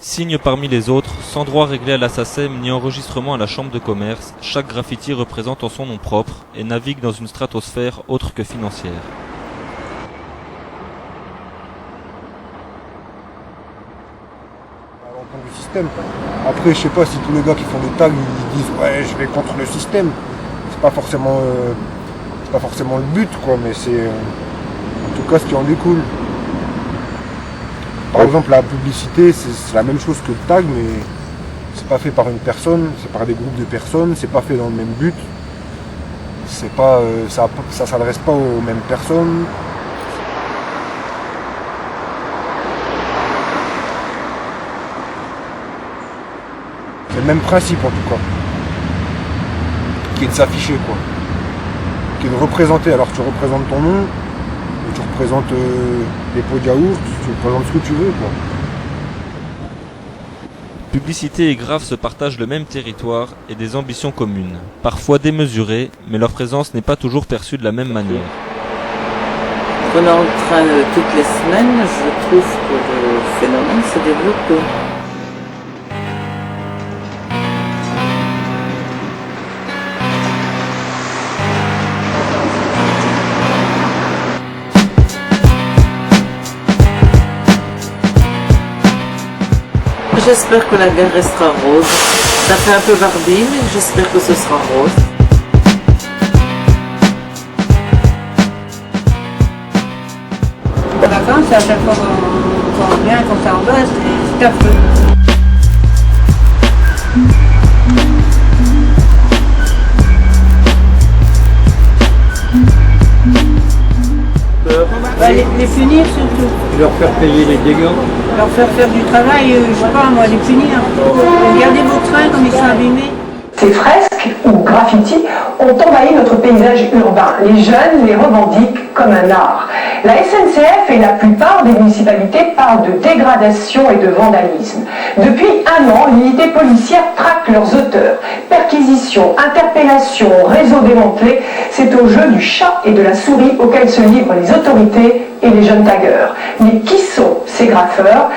Signe parmi les autres, sans droit réglé à la SACEM ni enregistrement à la chambre de commerce, chaque graffiti représente en son nom propre et navigue dans une stratosphère autre que financière. Du système. Après, je sais pas si tous les gars qui font des tags ils disent ouais, je vais contre le système. C'est pas forcément le but, quoi, mais c'est en tout cas ce qui en découle. Par exemple, la publicité, c'est la même chose que le tag, mais c'est pas fait par une personne, c'est par des groupes de personnes, c'est pas fait dans le même but. C'est pas, ça s'adresse pas aux mêmes personnes. C'est le même principe en tout cas, qui est de s'afficher, quoi, qui est de représenter. Alors tu représentes ton nom, tu représentes les pots de yaourt, tu représentes ce que tu veux, quoi. Publicité et graphes se partagent le même territoire et des ambitions communes, parfois démesurées, mais leur présence n'est pas toujours perçue de la même manière. Prenant le train toutes les semaines, je trouve que le phénomène se développe. J'espère que la guerre restera rose. Ça fait un peu Barbie, mais j'espère que ce sera rose. Les vacances, à chaque fois qu'on vient, qu'on s'en va, c'est affreux. Les punir surtout. Leur faire payer les dégâts. Leur faire du travail, je sais pas moi, les punir. Regardez vos trains comme ils sont abîmés. Ces fresques ou graffitis ont envahi notre paysage urbain. Les jeunes les revendiquent comme un art. La SNCF et la plupart des municipalités parlent de dégradation et de vandalisme. Depuis un an, l'unité policière traque leurs auteurs. Perquisitions, interpellations, réseaux démantelés, c'est au jeu du chat et de la souris auxquels se livrent les autorités et les jeunes taggeurs. Mais qui sont ces graffeurs ?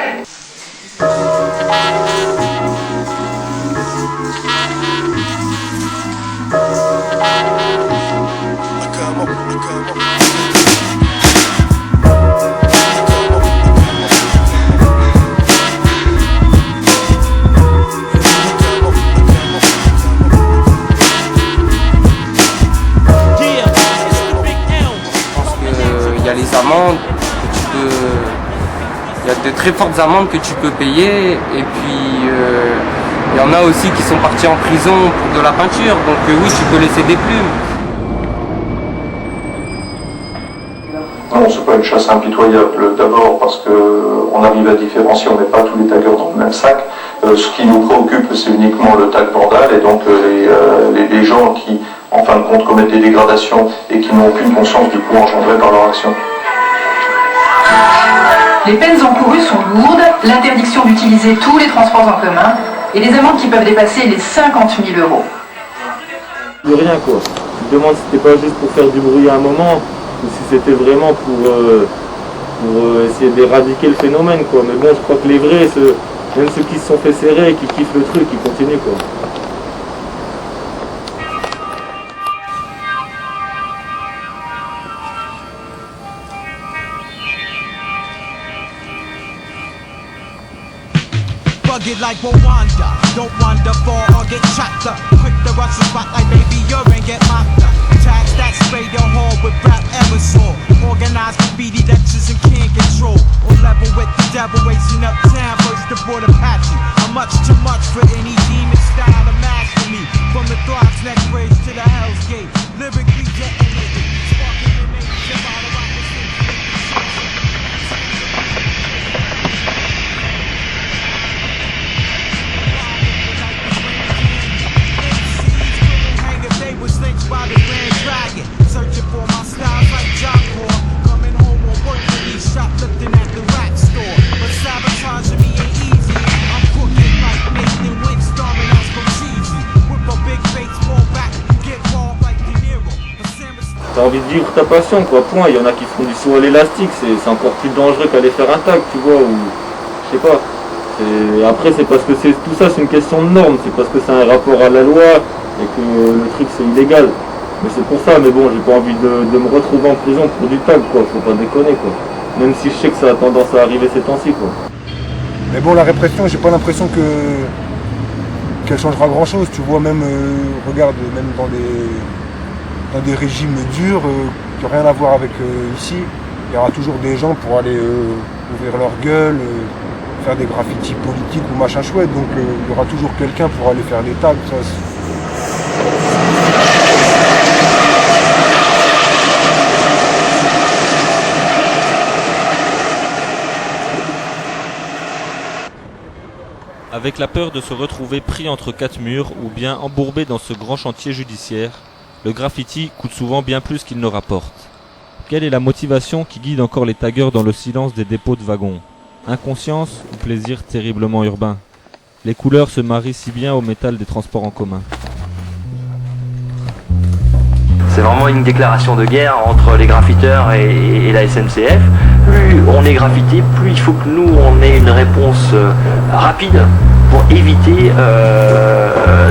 Les amendes que tu peux, il y a de très fortes amendes que tu peux payer, et puis il y en a aussi qui sont partis en prison pour de la peinture, donc oui, tu peux laisser des plumes. Non, c'est pas une chasse impitoyable, d'abord parce qu'on arrive à différencier, on met pas tous les taggeurs dans le même sac. Ce qui nous préoccupe, c'est uniquement le tag vandale, et donc les gens qui, en fin de compte, commettent des dégradations et qui n'ont aucune conscience du coût engendré par leur action. Les peines encourues sont lourdes, l'interdiction d'utiliser tous les transports en commun et des amendes qui peuvent dépasser les 50 000 €. De rien, quoi. Je me demande si c'était pas juste pour faire du bruit à un moment, ou si c'était vraiment pour essayer d'éradiquer le phénomène, quoi. Mais bon, je crois que les vrais, même ceux qui se sont fait serrer et qui kiffent le truc, ils continuent, quoi. Rugged like Rwanda, don't wander far or get chopped up. Quick to rush the spot like baby urine, get mopped up. Tags that spray your hall with rap aerosol. Organized graffiti lectures and can't control. On level with the devil, racing uptown, first to board Apache. I'm much too much for any demon style to master me. From the Thrive's neck bridge to the Hell's Gate, lyrically detonated, sparking the nation by the was lynched by the Grand Dragon, searching for my styles like Jock Moore. Coming home on work to be shoplifting at the rack store. But sabotaging me ain't easy. I'm cooking like Nathan Wynn, starring on Scorsese. Whip a big baseball bat, get raw like De Niro. T'as envie de vivre ta passion, quoi, point. Il y en a qui font du saut à l'élastique, c'est encore plus dangereux qu'aller faire un tag, tu vois, ou je sais pas. Après, c'est parce que tout ça, c'est une question de normes, c'est parce que c'est un rapport à la loi et que le truc, c'est illégal. Mais c'est pour ça, mais bon, j'ai pas envie de me retrouver en prison pour du tag, quoi, faut pas déconner, quoi. Même si je sais que ça a tendance à arriver ces temps-ci, quoi. Mais bon, la répression, j'ai pas l'impression qu'elle changera grand-chose. Tu vois, même, regarde, même dans des régimes durs, qui n'ont rien à voir avec ici, il y aura toujours des gens pour aller ouvrir leur gueule, faire des graffitis politiques ou machin chouette. Donc il y aura toujours quelqu'un pour aller faire des tags. Ça, Avec la peur de se retrouver pris entre quatre murs ou bien embourbé dans ce grand chantier judiciaire, le graffiti coûte souvent bien plus qu'il ne rapporte. Quelle est la motivation qui guide encore les taggeurs dans le silence des dépôts de wagons? Inconscience ou plaisir terriblement urbain? Les couleurs se marient si bien au métal des transports en commun. C'est vraiment une déclaration de guerre entre les graffiteurs et la SNCF. Plus on est graffiti, plus il faut que nous on ait une réponse rapide pour éviter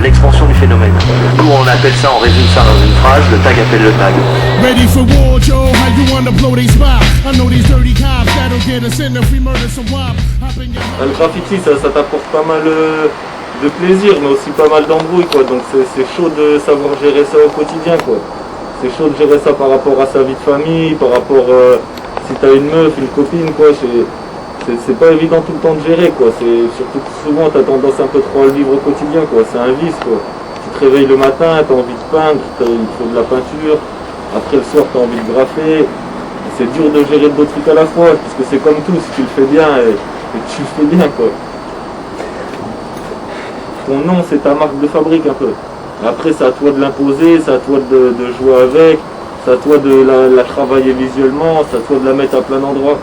l'expansion du phénomène. Nous on appelle ça, on résume ça dans une phrase, le tag appelle le tag. Ready for war, Joe, how you wanna blow they spot? I know these dirty cops that'll get us in if we murder some wop. Le graffiti, ça t'apporte pas mal de plaisir, mais aussi pas mal d'embrouille, quoi. Donc c'est chaud de savoir gérer ça au quotidien, quoi. C'est chaud de gérer ça par rapport à sa vie de famille, par rapport si t'as une meuf, une copine, quoi. C'est pas évident tout le temps de gérer, quoi. Surtout que souvent t'as tendance un peu trop à le vivre au quotidien, quoi. C'est un vice, quoi. Tu te réveilles le matin, t'as envie de peindre, il faut de la peinture. Après le soir, t'as envie de graffer. C'est dur de gérer d'autres trucs à la fois, parce que c'est comme tout, si tu le fais bien, et tu le fais bien, quoi. Ton nom, c'est ta marque de fabrique, un peu. Après, c'est à toi de l'imposer, c'est à toi de jouer avec, c'est à toi de la travailler visuellement, c'est à toi de la mettre à plein d'endroits.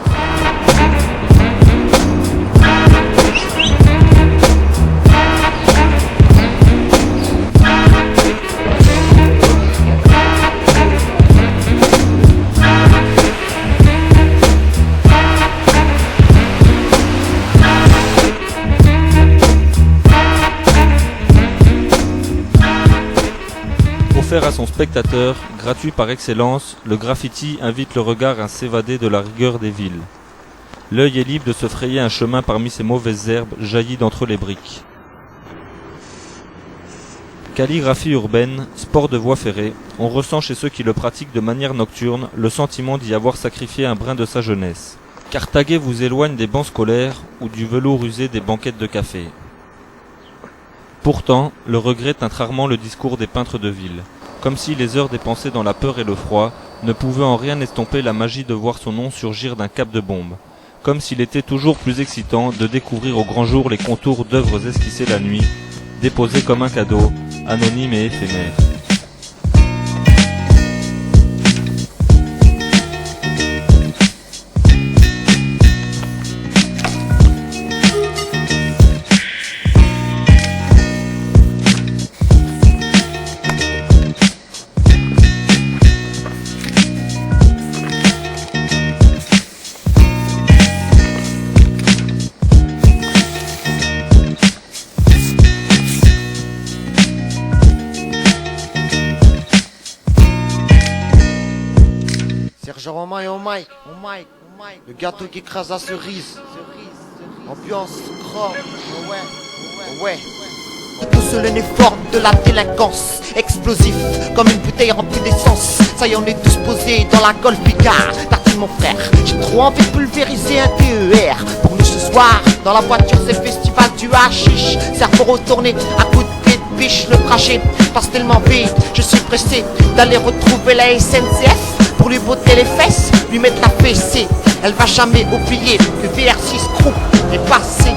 Offert à son spectateur, gratuit par excellence, le graffiti invite le regard à s'évader de la rigueur des villes. L'œil est libre de se frayer un chemin parmi ces mauvaises herbes jaillies d'entre les briques. Calligraphie urbaine, sport de voie ferrée, on ressent chez ceux qui le pratiquent de manière nocturne le sentiment d'y avoir sacrifié un brin de sa jeunesse. Car taguer vous éloigne des bancs scolaires ou du velours usé des banquettes de café. Pourtant, le regret teint rarement le discours des peintres de ville, comme si les heures dépensées dans la peur et le froid ne pouvaient en rien estomper la magie de voir son nom surgir d'un cap de bombe, comme s'il était toujours plus excitant de découvrir au grand jour les contours d'œuvres esquissées la nuit, déposées comme un cadeau, anonyme et éphémère. Serge Romain et au mic, le gâteau qui écrase la cerise. Ambiance, chrome, ouais. Tous le nez fort de la délinquance, explosif comme une bouteille remplie d'essence. Ça y est, on est tous posés dans la Golf Picard. Tartine mon frère, j'ai trop envie de pulvériser un TER. Pour nous ce soir, dans la voiture c'est festival du hashish. Cerveau retourné à coups de pied de biche. Le trajet passe tellement vite, je suis pressé d'aller retrouver la SNCF. Pour lui botter les fesses, lui mettre la fessée. Elle va jamais oublier que VR6 Group est passé.